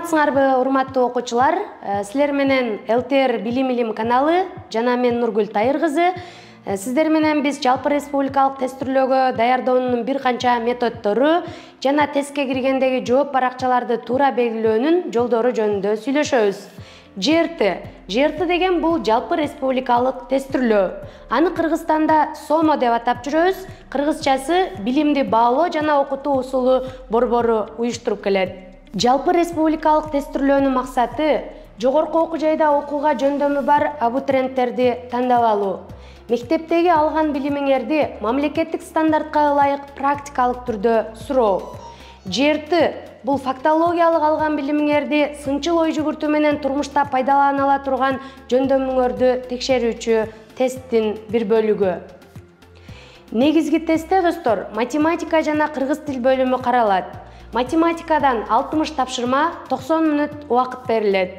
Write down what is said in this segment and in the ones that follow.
Саламатсыңарбы, урматтуу окуучулар? Силер менен ЛТР Билим Илим каналы жана мен Нургүл Тайыр кызы. Сиздер менен биз жалпы республикалык тест түрлөөгө даярдоонун бир канча методдору жана тестке киргендеги жооп баракчаларды туура белгилөөнүн жолдору жөнүндө сүйлөшөбүз. ЖРТ деген бул жалпы республикалык тест түрлөө. Аны Кыргызстанда СОМО деп атап жүрөбүз. Кыргызчасы билимди баалоо жана окутуу усулу борбору уюштуруп келет. Жалпы республикалык тест түрлөөнүн максаты жогорку окуу жайда окууга жөндөмү бар абитуриенттерди тандап алуу. Мектептеги алган билимиңерди мамлекеттик стандартка ылайык практикалык түрдө суроо. ЖРТ бул фактологиялык алган билимиңерди сынчыл ой жүгүртүү менен турмушта пайдалана ала турган жөндөмүңөрдү текшерүүчү тесттин бир бөлүгү. Негизги тестте достор математика жана кыргыз тил бөлүмү каралат. Математикадан 60 тапшырма, 90 мүнөт убакыт берилет.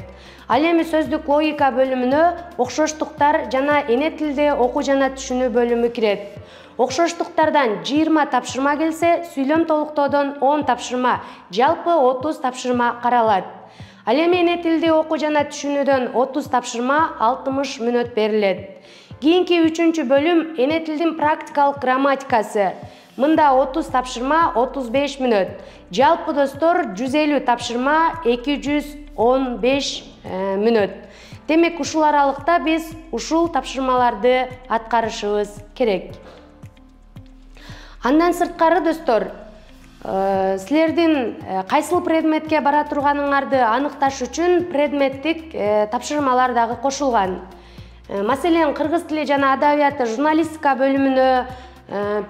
Ал эми сөздүк логика бөлүмүнө окшоштуктар жана эне тилде окуу жана түшүнүү бөлүмү кирет. Окшоштуктардан 20 тапшырма келсе, сүйлөм толуктоодон 10 тапшырма, жалпы 30 тапшырма каралат. Ал эми эне тилде окуу жана түшүнүүдөн 30 тапшырма, 60 мүнөт берилет. Кийинки 3-чү бөлүм эне тилдин практикалык грамматикасы. Мында 30 тапшырма, 35 мүнөт. Жалпы достор 150 тапшырма, 215 мүнөт. Демек ушул аралыкта биз ушул тапшырмаларды аткарышыбыз керек. Андан сырткары достор, силердин кайсыл предметке бара турганыңарды аныкташ үчүн предметтик тапшырмалар дагы кошулган. Маселен, кыргыз тили жана адабияты журналистика бөлүмүнө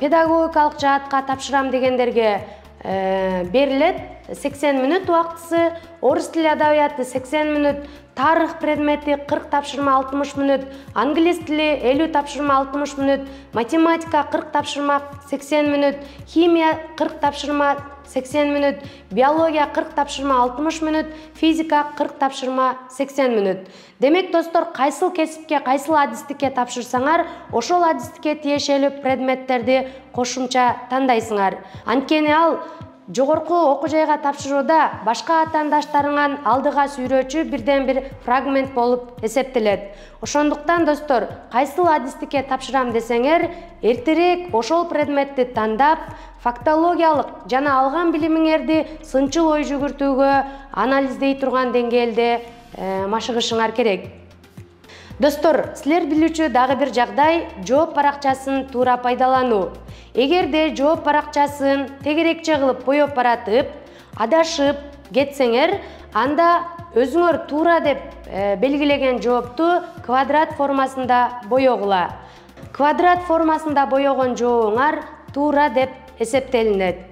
педагогикалык жаатка тапшырам дегендерге берилет 80 мүнөт убактысы, орус тили адабияты 80 мүнөт, тарых предмети 40 тапшырма 60 мүнөт, англис тили 50 тапшырма 60 мүнөт, математика 40 тапшырма 80 мүнөт, химия 40 тапшырма 80 мүнөт, биология 40 тапшырма 60 мүнөт, физика 40 тапшырма 80 мүнөт. Демек достор, кайсыл кесипке, кайсыл адистикке тапшырсаңар, ошол адистикке тиешелүү предметтерди кошумча тандайсыңар. Анткени ал жогорку окуу жайга тапшырууда башка атаандаштарыңан алдыга сүйрөөчү бирден бир фрагмент болуп эсептелет. Ошондуктан достор, кайсыл адистикке тапшырам десеңер, эртерээк ошол предметти тандап, фактологиялык жана алган билимиңерди сынчыл ой жүгүртүүгө анализдей турган деңгээлде машыгышыңар керек. Достор, силер билүүчү дагы бир жагдай жооп баракчасын туура пайдалануу. Эгерде жооп баракчасын тегерекче кылып боеп баратып, адашып кетсеңер, анда өзүңөр туура деп белгилеген жоопту квадрат формасында боегула. Квадрат формасында боегон жообуңар туура деп эсептелинет.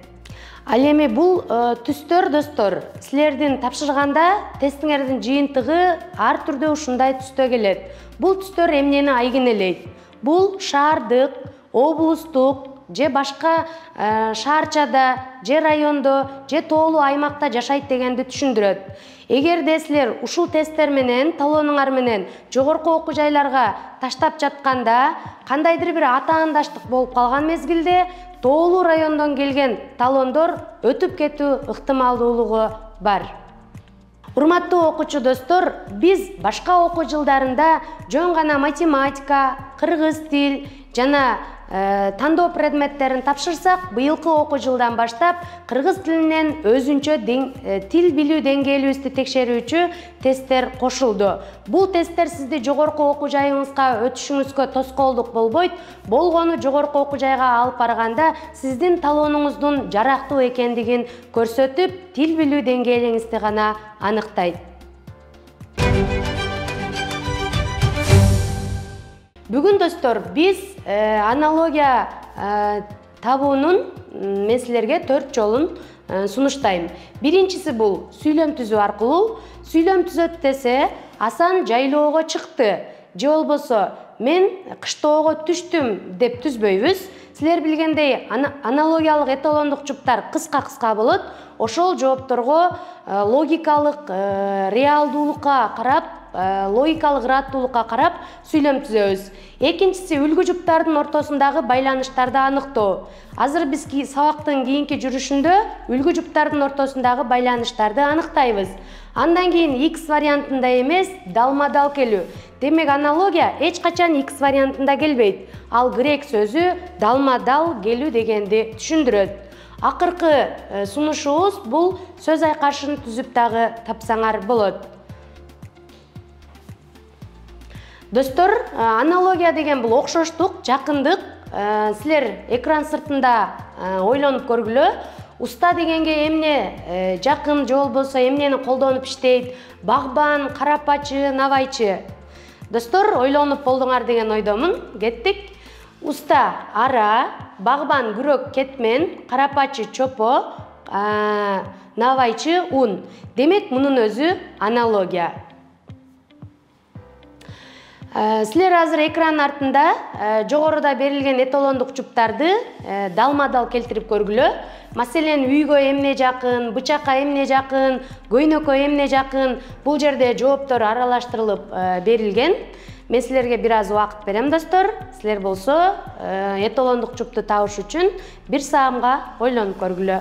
Ал эми бул түстөр достор, силердин тапшырганда тестиңердин жыйынтыгы ар түрдө ушундай түстө келет. Бул түстөр эмнени айгинелейт? Бул шаардык, облустук, же башка шаарчада, же райондо, же тоолуу аймакта жашайт дегенди түшүндүрөт. Эгерде силер ушул тесттер менен, талоонуңар менен жогорку окуу жайларга таштап жатканда, кандайдыр бир атаандаштык болуп калган мезгилде, тоолуу райондон келген талондор өтүп кетүү ыктымалдуулугу бар. Урматтуу окуучу достор, биз башка окуу жылдарында жөн гана математика, кыргыз тил жана тандоо предметтерин тапшырсак, быйылкы окуу жылдан баштап кыргыз тилинен өзүнчө тил билүү деңгээлибизди текшерүүчү тесттер кошулду. Бул тесттер сизди жогорку окуу жайыңызга өтүшүңүзгө тоскоолдук болбойт, болгону жогорку окуу жайга алып барганда сиздин талоонуңуздун жарактуу экендигин көрсөтүп, тил билүү деңгээлиңизди гана аныктайт. Бүгүн достор, биз аналогия табуунун мен силерге 4 жолун сунуштайм. Биринчиси бул сүйлөм түзүү аркылуу. Сүйлөм түзөт десе, Асан жайлоого чыкты, же болбосо мен кыштоого түштүм деп түзбөйбүз. Силер билгендей, аналогиялык эталондук жуптар кыска болот. Ошол жоопторго логикалык реалдуулукка карап логикалык ыраттуулукка карап сүйлөм түзөбүз. Экинчиси үлгү жуптардын ортосундагы байланыштарды аныктоо. Азыр биз сабактын кийинки жүрүшүндө үлгү жуптардын ортосундагы байланыштарды аныктайбыз. Андан кийин X вариантында эмес, далма-дал келүү. Демек аналогия эч качан X вариантында келбейт. Ал грек сөзү далма-дал келүү дегенди түшүндүрөт. Акыркы сунушубуз бул сөз айкашын түзүп дагы тапсаңар болот. Достор, аналогия деген бул окшоштук, жакындык. Силер экран сыртында ойлонуп көргүлө. Уста дегенге эмне жакын же болбосо эмнени колдонуп иштейт? Багбан, карапачы, навайчы. Достор, ойлонуп болдуңар деген ойдомун. Кеттик. Уста ара, багбан күрөк кетмен, карапачы чопо, навайчы ун. Демек мунун өзү аналогия. Силер азыр экран артында жогоруда берилген эталондук жуптарды далма-дал келтирип көргүлө. Маселен, үйгө эмне жакын, бычакка эмне жакын, көйнөккө эмне жакын, бул жерде жооптор аралаштырылып берилген. Мен силерге бир аз убакыт берем, достор. Силер болсо эталондук жупту табыш үчүн 1 саамга ойлонуп көргүлө.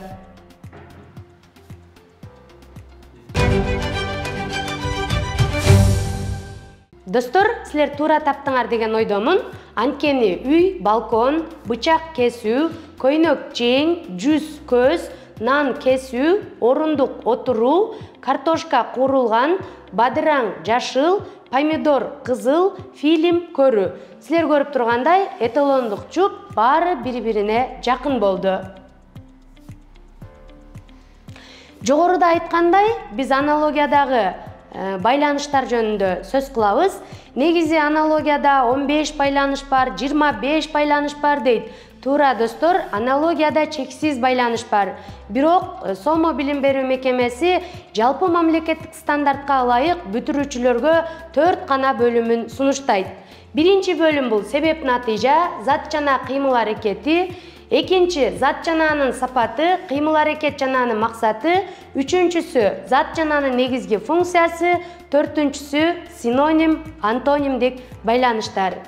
Достор, силер туура таптыңар деген ойдомун. Анткени үй, балкон, бычак кесүү, көйнөк жең, жүз көз, нан кесүү, орундук отуруу, картошка куурулган, бадыраң жашыл, помидор кызыл, фильм көрүү. Силер көрүп тургандай, эталондук жуп баары бири-бирине жакын болду. Жогоруда айткандай, биз аналогиядагы байланыштар жөнүндө сөз кылабыз. Негизи аналогияда 15 байланыш бар, 25 байланыш бар дейт. Туура, достор, аналогияда чексиз байланыш бар. Бирок Сомо билим берүү мекемеси жалпы мамлекеттик стандартка ылайык бүтүрүүчүлөргө 4 гана бөлүмүн сунуштайт. Биринчи бөлүм бул себеп натыйжа, зат жана кыймыл аракети. Экинчи зат жананын сапаты, кыймыл аракет жананын максаты. Үчүнчүсү зат жананын негизги функциясы. Төртүнчүсү синоним, антонимдик байланыштар.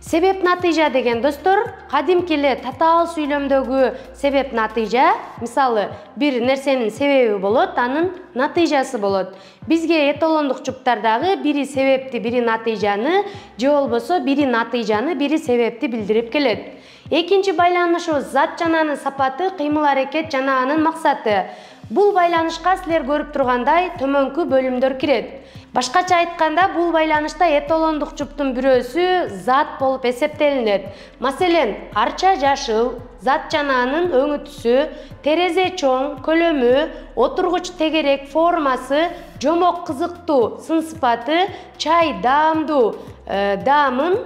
Себеп натыйжа деген, достор, кадимки эле татаал сүйлөмдөгү себеп натыйжа. Мисалы, бир нерсенин себеби болот, анын натыйжасы болот. Бизге эталондук жуптардагы бири себепти, бири натыйжаны, же болбосо бири натыйжаны, бири себепти билдирип келет. Экинчи байланышыбыз зат жананын сапаты, кыймыл аракет жана анын максаты. Бул байланышка силер көрүп тургандай төмөнкү бөлүмдөр кирет. Башкача айтканда, бул байланышта эталондук жуптун бирөөсү зат болуп эсептелинет. Маселен, арча жашыл, зат жананын өңү түсү, терезе чоң, көлөмү, отургуч тегерек формасы, жомок кызыктуу сын сыпаты, чай даамдуу даамын,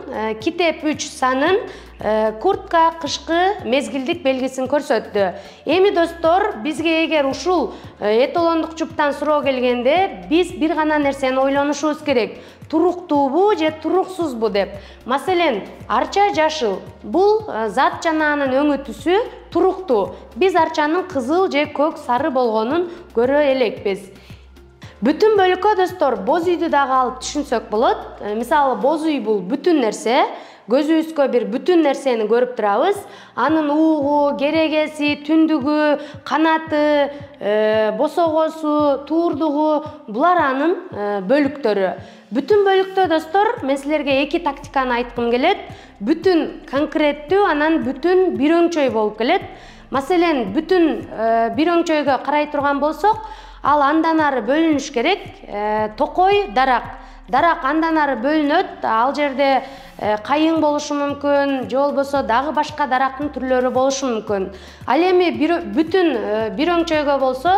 китеп 3 санын, куртка кышкы мезгилдик белгисин көрсөттү. Эми, достор, бизге эгер ушул эталондук жуптан суроо келгенде, биз бир гана нерсени ойлонушубуз керек. Туруктуубу же туруксузбу деп. Маселен, арча жашыл. Бул зат жананын өңү түсү туруктуу. Биз арчанын кызыл же көк сары болгонун көрө элекпиз. Бүтүн бөлүккө, достор, боз үйдү дагы алып түшүнсөк болот. Мисалы, боз үй бул бүтүн нерсе. Көзүбүзгө бир бүтүн нерсени көрүп турабыз. Анын уугу, керегеси, түндүгү, канаты, босогосу, туурдугу, булар анын бөлүктөрү. Бүтүн бөлүктө, достор, мен силерге 2 тактиканы айткым келет. Бүтүн конкреттүү, анан бүтүн бир өңчөй болуп келет. Маселен, бүтүн бир өңчөйгө карай турган болсок, ал андан ары бөлүнүш керек. Токой, дарак. Дарак андан ары бөлүнөт. Ал жерде кайың болушу мүмкүн, же болбосо дагы башка дарактын түрлөрү болушу мүмкүн. Ал эми бүтүн бир өңчөйгө болсо,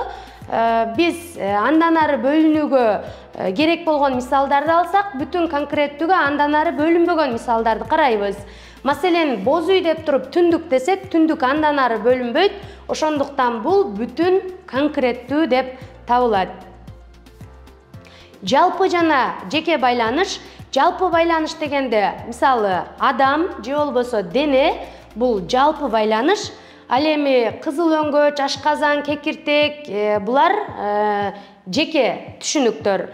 биз андан ары бөлүнүүгө керек болгон мисалдарды алсак, бүтүн конкреттүүгө андан ары бөлүнбөгөн мисалдарды карайбыз. Маселен, боз үй деп туруп түндүк десек, түндүк андан ары бөлүнбөйт. Ошондуктан бул бүтүн конкреттүү деп табылат. Жалпы жана жеке байланыш. Жалпы байланыш дегенде, мисалы, адам же болбосо дене, бул жалпы байланыш. Ал эми кызыл өңгөч, ашказан, кекиртек, булар жеке түшүнүктөр.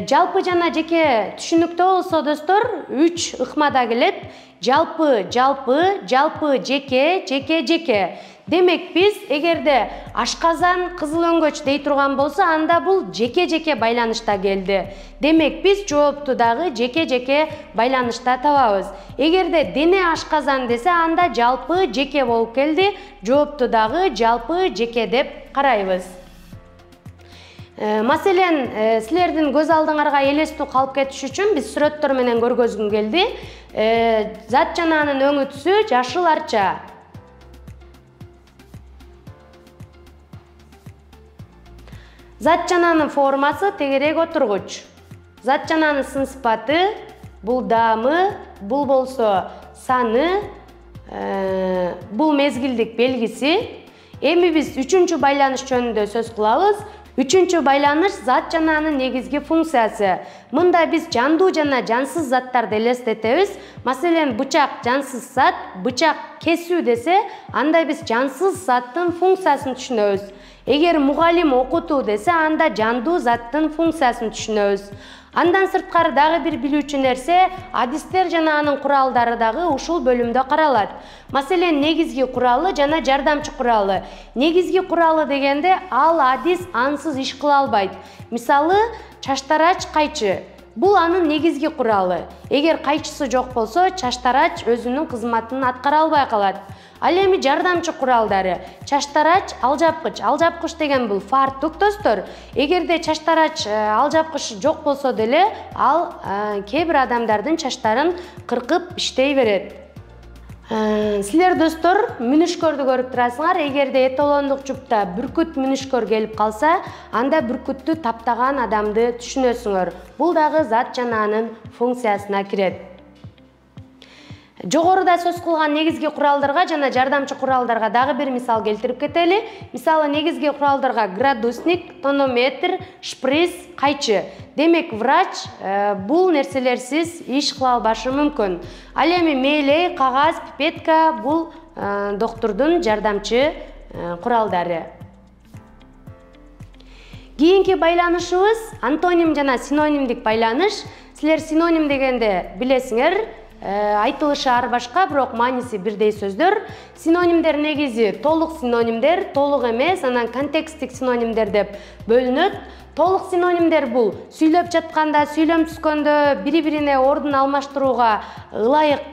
Жалпы жана жеке түшүнүктө болсо достор 3 ыкмада келет. Жалпы, жалпы, жалпы, жеке, жеке, жеке. Демек биз эгерде ашказан, кызыл өңгөч дей турган болсо, анда бул жеке-жеке байланышта келди. Демек биз жоопту дагы жеке-жеке байланышта табабыз. Эгерде дене ашказан десе, анда жалпы жеке болуп келди, жоопту дагы жалпы жеке деп карайбыз. Маселен, силердин көз алдыңарга элестүү калып кетиш үчүн биз сүрөттөр менен көргөзгүм келди. Зат жананын өңү түсү жашыл арча. Зат жананын формасы тегерек отургуч. Зат жананын сын сыпаты, бул даамы, бул болсо саны, бул мезгилдик белгиси. Эми биз үчүнчү байланыш жөнүндө сөз кылабыз. Үчүнчү байланыш зат жананын негизги функциясы. Мында биз жандуу жана жансыз заттарды элестетебиз. Маселен, бычак жансыз зат, бычак кесүү десе, анда биз жансыз заттын функциясын түшүнөбүз. Эгер мугалим окутуу десе, анда жандуу заттын функциясын түшүнөбүз. Андан сырткары дагы бир билүүчү нерсе, адистер жана анын куралдары дагы ушул бөлүмдө каралат. Маселен, негизги куралы жана жардамчы куралы. Негизги куралы дегенде, ал адис ансыз иш кыла албайт. Мисалы, чаштарач кайчы. Бул анын негизги куралы. Эгер кайчысы жок болсо, чаштарач өзүнүн кызматын аткара албай калат. Ал эми жардамчы куралдары. Чаштарач, алжапкыч. Алжапкыч деген бул фартук достор. Эгерде чаштарач, алжапкыч жок болсо деле, ал кээ бир адамдардын чачтарын кыркып иштей берет. Силер достор, мүнүшкөрдү көрүп турасыңар. Эгерде эталондук жупта бүркүт мүнүшкөр келип калса, анда бүркүттү таптаган адамды түшүнөсүңөр. Бул дагы зат жананын функциясына кирет. Жогоруда сөз кылган негизги куралдарга жана жардамчы куралдарга дагы бир мисал келтирип кетели. Мисалы, негизги куралдарга градусник, тонометр, шприц, кайчы. Демек, врач бул нерселерсиз иш кыла албашы мүмкүн. Ал эми мээлей, кагаз, пипетка бул доктурдун жардамчы куралдары. Кийинки байланышыбыз антоним жана синонимдик байланыш. Силер синоним дегенде билесиңер, айтылышы ар башка, бирок мааниси бирдей сөздөр. Синонимдер негизи толук синонимдер, толук эмес, анан контексттик синонимдер деп бөлүнөт. Толук синонимдер бул сүйлөп жатканда, сүйлөм түзгөндө бири-бирине ордун алмаштырууга ылайык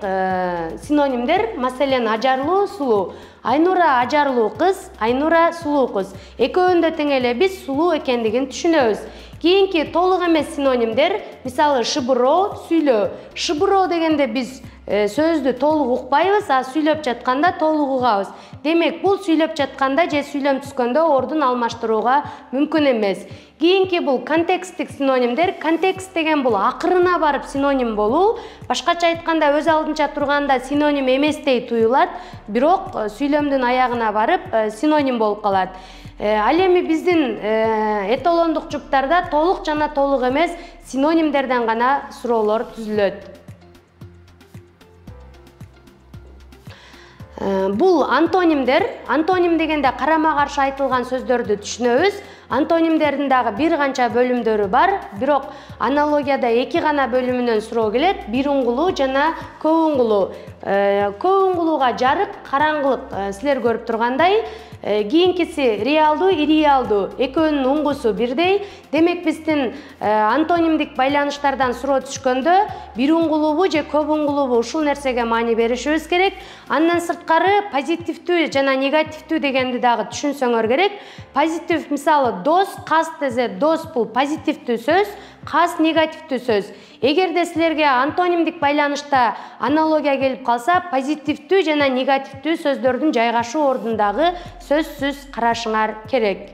синонимдер. Маселен, ажарлуу, сулуу. Айнура ажарлуу кыз, Айнура сулуу кыз. Экөөндө тең эле биз сулуу экендигин түшүнөбүз. Кийинки толук эмес синонимдер, мисалы шыбыроо, сүйлөө. Шыбыроо дегенде биз сөздү толук укпайбыз, а сүйлөп жатканда толук угабыз. Демек, бул сүйлөп жатканда же сүйлөм түзгөндө ордун алмаштырууга мүмкүн эмес. Кийинки бул контексттик синонимдер. Контекст деген бул акырына барып синоним болуу. Башкача айтканда, өз алдынча турганда синоним эместей туюлат, бирок сүйлөмдүн аягына барып синоним болуп калат. Ал эми биздин эталондук жуптарда толук жана толук эмес синонимдерден гана суроолор түзүлөт. Бул антонимдер. Антоним дегенде карама-каршы айтылган сөздөрдү түшүнөбүз. Антонимдердин дагы бир канча бөлүмдөрү бар, бирок аналогияда эки гана бөлүмүнөн суроо келет: бир уңгулуу жана көп уңгулуу. Көп уңгулууга жарык, караңгылык силер көрүп тургандай. Кийинкиси реалдуу, ирреалдуу. Экөөнүн уңгусу бирдей. Демек, биздин антонимдик байланыштардан суроо түшкөндө бир уңгулуубу же көп уңгулуубу ушул нерсеге маани беришибиз керек. Андан сырткары позитивдүү жана негативдүү дегенди дагы түшүнсөңөр керек. Позитив, мисалы, дос, кас десе, дос бул позитивдүү сөз, кас негативдүү сөз. Эгерде силерге антонимдик байланышта аналогия келип калса, позитивдүү жана негативдүү сөздөрдүн жайгашуу ордундагы сөзсүз карашыңар керек.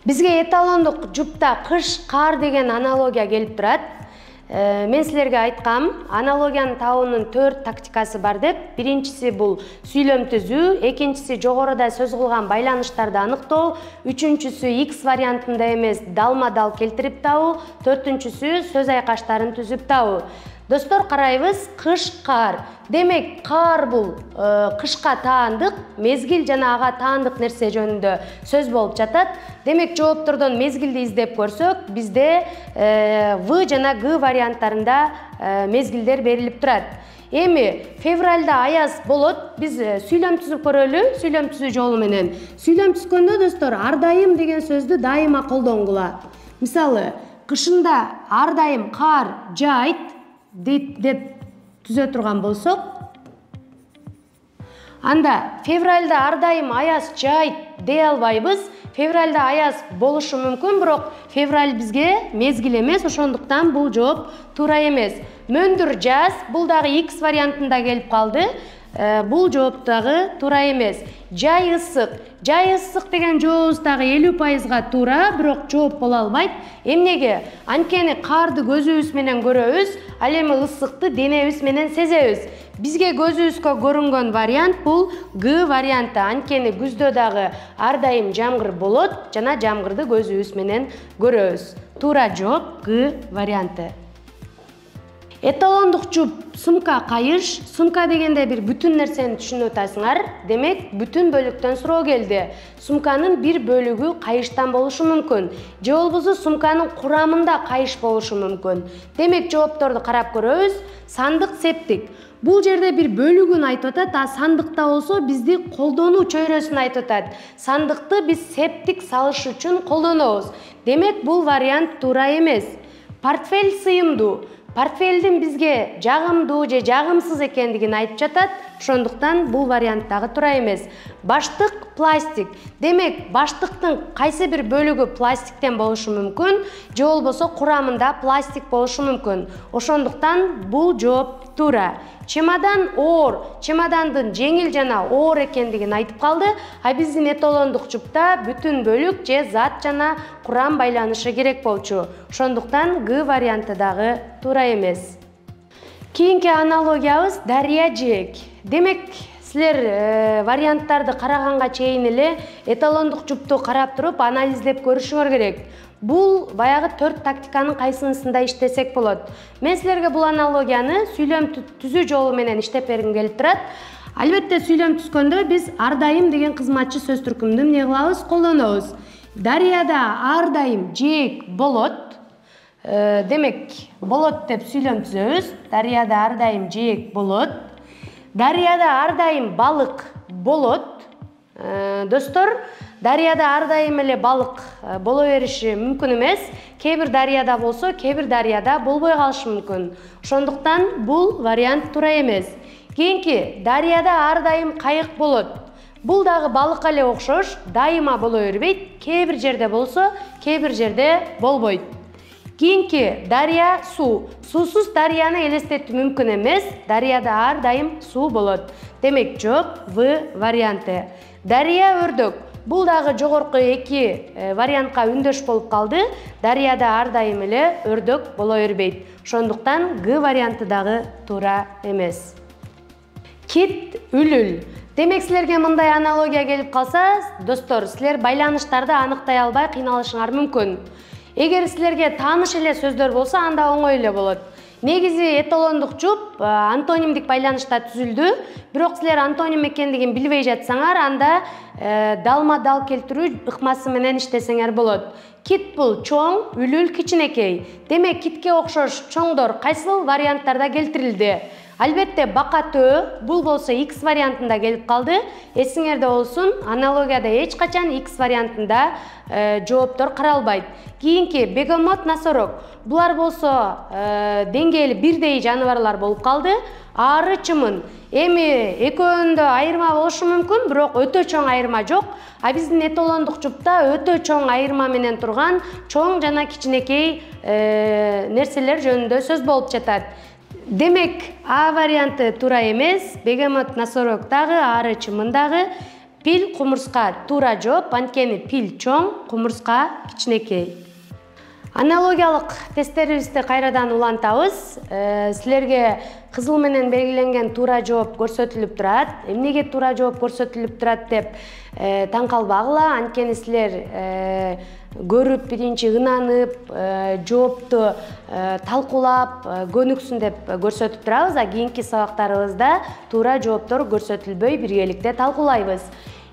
Бизге эталондук жупта кыш, каар деген аналогия келип турат. Мен силерге айткам, аналогиянын табуунун 4 тактикасы бар деп. Биринчиси бул сүйлөм түзүү, экинчиси жогоруда сөз кылган байланыштарды аныктоо, үчүнчүсү X вариантында эмес далма-дал келтирип табуу, төртүнчүсү сөз айкаштарын түзүп табуу. Достор, карайбыз, кыш кар. Демек, кар бул кышка таандык, мезгил жана ага таандык нерсе жөнүндө сөз болуп жатат. Демек, жооптордон мезгилди издеп көрсөк, бизде В жана Г варианттарында мезгилдер берилип турат. Эми февралда аяз болот. Биз сүйлөм түзүп көрөлү, сүйлөм түзүү жолу менен. Сүйлөм түзгөндө достор, ар дайым деген сөздү дайыма колдонгула. Мисалы, кышында ар дайым кар жаайт деп түзө турган болсок, анда февралда ар дайым аяз жаайт дей албайбыз. Февралда аяз болушу мүмкүн, бирок февраль бизге мезгил эмес, ошондуктан бул жооп туура эмес. Мөндүр жаз, бул дагы X вариантында келип калды. Бул жооп дагы туура эмес. Жай ысык. Жай ысык деген жообубуз дагы 50%га туура, бирок жооп боло албайт. Эмнеге? Анткени карды көзүбүз менен көрөбүз, ал эми ысыкты денебиз менен сезебиз. Бизге көзүбүзгө көрүнгөн вариант бул Г варианты. Анткени күздө дагы ар дайым жамгыр болот жана жамгырды көзүбүз менен көрөбүз. Туура жооп Г варианты. Эталондук жуп, сумка, кайыш. Сумка дегенде бир бүтүн нерсени түшүнүп атасыңар. Демек, бүтүн бөлүктөн суроо келди. Сумканын бир бөлүгү кайыштан болушу мүмкүн. Же болбосо сумканын курамында кайыш болушу мүмкүн. Демек, жоопторду карап көрөбүз. Сандык, септик. Бул жерде бир бөлүгүн айтып атат, а сандыкта болсо бизди колдонуу чөйрөсүн айтып атат. Сандыкты биз септик салыш үчүн колдонобуз. Демек, бул вариант туура эмес. Портфель сыйымдуу. Портфелдин бизге жагымдуу же жагымсыз экендигин айтып жатат. Ошондуктан бул вариант дагы туура эмес. Баштык, пластик. Демек, баштыктын кайсы бир бөлүгү пластиктен болушу мүмкүн, же болбосо курамында пластик болушу мүмкүн. Ошондуктан бул жооп туура. Чемодан оор. Чемодандын жеңил жана оор экендигин айтып калды. А биздин эталондук жупта бүтүн бөлүк же зат жана курам байланышы керек болчу. Ошондуктан Г варианты дагы туура эмес. Кийинки аналогиябыз дарыя жээк. Демек, силер варианттарды караганга чейин эле эталондук жупту карап туруп анализдеп көрүшүңөр керек. Бул баягы 4 тактиканын кайсынысында иштесек болот. Мен силерге бул аналогияны сүйлөм түзүү жолу менен иштеп бергим келип турат. Албетте сүйлөм түзгөндө биз ар дайым деген кызматчы сөз түркүмдү эмне кылабыз? Колдонобуз. Дарыяда ар дайым жээк болот. Демек, болот деп сүйлөм түзөбүз. Дарыяда ар дайым жээк болот. Дарыяда ар дайым балык болот. Достор, дарыяда ар дайым эле балык боло бериши мүмкүн эмес. Кээ бир дарыяда болсо, кээ бир дарыяда болбой калышы мүмкүн. Ошондуктан бул вариант туура эмес. Кийинки, дарыяда ар дайым кайык болот. Бул дагы балыкка эле окшош, дайыма боло бербейт. Кээ бир жерде болсо, кээ бир жерде болбойт. Кийинки, дарыя суу. Суусуз дарыяны элестетүү мүмкүн эмес. Дарыяда ар дайым суу болот. Демек, жооп В варианты. Дарыя өрдөк. Бул дагы жогорку эки вариантка үндөш болуп калды. Дарыяда ар дайым эле өрдөк боло бербейт. Ошондуктан Г варианты дагы туура эмес. Кит, үлүл. Демек, силерге мындай аналогия келип калса, достор, силер байланыштарды аныктай албай кыйналышыңар мүмкүн. Эгер силерге тааныш эле сөздөр болсо, анда оңой эле болот. Негизи эталондук жуп антонимдик байланышта түзүлдү, бирок силер антоним экендигин билбей жатсаңар, анда далма-дал келтирүү ыкмасы менен иштесеңер болот. Кит бул чоң, үлүл кичинекей. Демек, китке окшош чоңдор кайсыл варианттарда келтирилди? Албетте, бака-төө, бул болсо X вариантында келип калды. Эсиңерде болсун, аналогияда эч качан X вариантында жооптор каралбайт. Кийинки, бегемот, носорог. Булар болсо деңгээли бирдей жаныбарлар болуп калды. Ары, чымын. Эми экөөндө айырма болушу мүмкүн, бирок өтө чоң айырма жок. А биздин эталондук жупта өтө чоң айырма менен турган чоң жана кичинекей нерселер жөнүндө сөз болуп жатат. Демек, А варианты туура эмес. Бегемот, носорог дагы, ары, чымын дагы. Пил, кумурска туура жооп, анткени пил чоң, кумурска кичинекей. Аналогиялык тесттерибизди кайрадан улантабыз. Силерге кызыл менен белгиленген туура жооп көрсөтүлүп турат. Эмнеге туура жооп көрсөтүлүп турат деп таң калбагыла, анткени силер көрүп, биринчи ынанып, жоопту талкуулап, көнүксүн деп көрсөтүп турабыз, а кийинки сабактарыбызда туура жооптор көрсөтүлбөй биргеликте талкуулайбыз.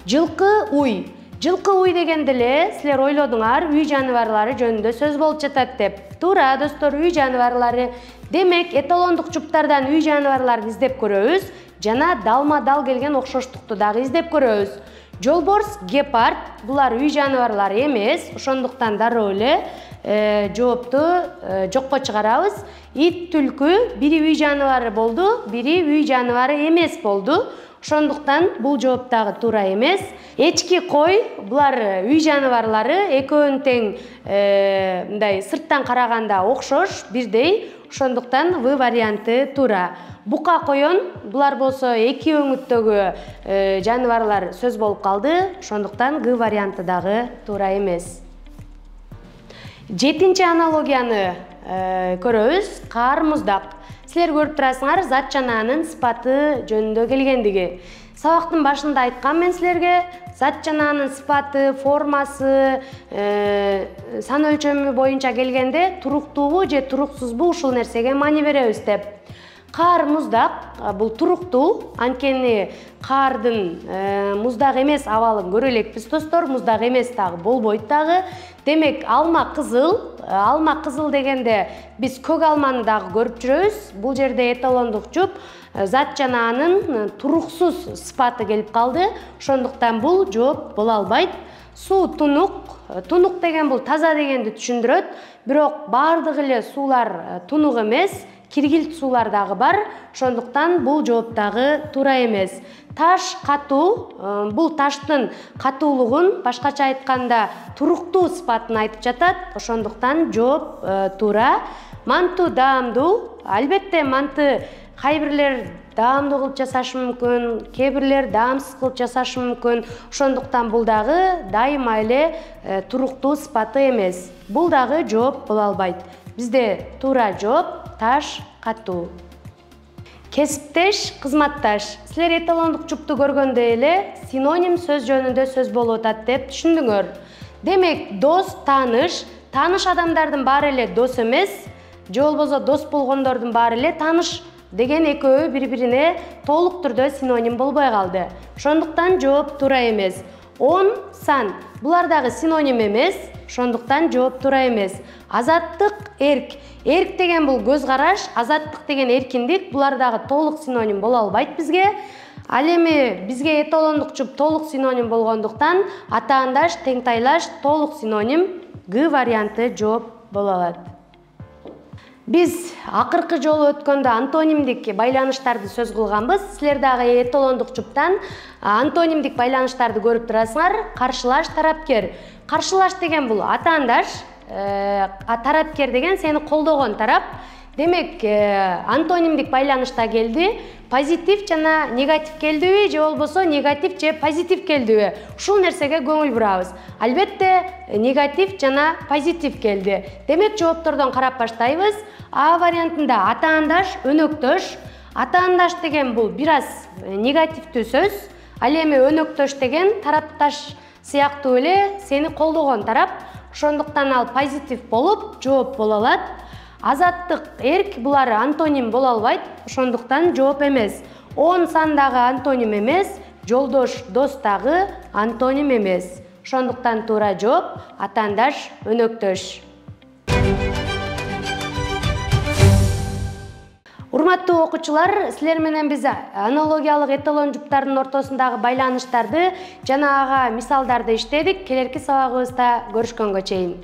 Жылкы уй. Жылкы уй дегенде эле силер ойлодуңар, үй жаныбарлары жөнүндө сөз болуп жатат деп. Туура, достор, үй жаныбарлары. Демек, эталондук жуптардан үй жаныбарларын издеп көрөбүз, жана далма-дал келген окшоштукту дагы издеп көрөбүз. Жолборс, гепард, булар үй жаныбарлары эмес, ошондуктан дароо эле жоопту жокко чыгарабыз. Ит, түлкү, бири үй жаныбары болду, бири үй жаныбары эмес болду. Ошондуктан бул жооп дагы туура эмес. Эчки, кой, булар үй жаныбарлары, экөөнүн тең мындай сырттан караганда окшош, бирдей. Ошондуктан В варианты туура. Бука, коён, булар болсо эки өңүттөгү жаныбарлар сөз болуп калды. Ошондуктан Г варианты дагы туура эмес. Жетинчи аналогияны көрөбүз. Кар, муздак. Силер көрүп турасыңар, зат жана анын сыпаты жөнүндө келгендиги. Сабактын башында айткам мен силерге, зат жана анын сыпаты, формасы, сан өлчөмү боюнча келгенде туруктуубу же туруксузбу ушул нерсеге маани беребиз деп. Кар, муздак, бул туруктуу, анткени кардын муздак эмес абалын көрө элекпиз, достор, муздак эмес дагы болбойт дагы. Демек, алма, кызыл дегенде биз көк алманы дагы көрүп жүрөбүз. Бул жерде эталондук жуп, зат жана анын туруксуз сыпаты келип калды. Ошондуктан бул жооп боло албайт. Суу, тунук. Тунук деген бул таза дегенди түшүндүрөт, бирок баардык эле суулар тунук эмес, киргилт суулар дагы бар. Ошондуктан бул жооп дагы туура эмес. Таш, катуу, бул таштын катуулугун, башкача айтканда, туруктуу сыпатын айтып жатат. Ошондуктан жооп туура. Манту, даамдуу. Албетте, манты кайбирлер даамдуу кылып жасашы мүмкүн, кээ бирлер даамсыз кылып жасашы мүмкүн. Ошондуктан бул дагы дайыма эле туруктуу сыпаты эмес. Бул дагы жооп боло албайт. Бизде туура жооп таш, катуу. Кесиптеш, кызматташ. Силер эталондук жупту көргөндө эле синоним сөз жөнүндө сөз болуп атат деп түшүндүңөр. Демек, дос, тааныш. Тааныш адамдардын баары эле дос эмес, же болбосо дос болгондордун баары эле тааныш деген экөө бири-бирине толук түрдө синоним болбой калды. Ошондуктан жооп туура эмес. Он, сан. Булар дагы синоним эмес, ошондуктан жооп туура эмес. Азаттык, эрк. Эрк деген бул көз караш, азаттык деген эркиндик, булар дагы толук синоним боло албайт бизге. Ал эми бизге эталондук жуп толук синоним болгондуктан атаандаш, теңтайлаш толук синоним Г варианты жооп боло алат. Биз акыркы жолу өткөндө антонимдик байланыштарды сөз кылганбыз. Силер дагы эталондук жуптан антонимдик байланыштарды көрүп турасыңар. Каршылаш, тарапкер. Каршылаш деген бул атаандаш, тарапкер деген сени колдогон тарап. Демек, антонимдик байланышта келди. Позитив жана негатив келдиби, же болбосо негатив же позитив келдиби? Ушул нерсеге көңүл бурабыз. Албетте, негатив жана позитив келди. Демек, жооптордон карап баштайбыз. А вариантында атаандаш, өнөктөш. Атаандаш деген бул бир аз негативдүү сөз. Ал эми өнөктөш деген тарапташ сыяктуу эле сени колдогон тарап. Ошондуктан ал позитив болуп, жооп боло алат. Азаттык, эрк булар антоним боло албайт, ошондуктан жооп эмес. Он, сан дагы антоним эмес, жолдош, дос дагы антоним эмес. Ошондуктан туура жооп атаандаш, өнөктөш. Урматтуу окуучулар, силер менен биз аналогиялык эталон жуптардын ортосундагы байланыштарды жана ага мисалдарды иштедик. Келерки сабагыбызда көрүшкөнгө чейин.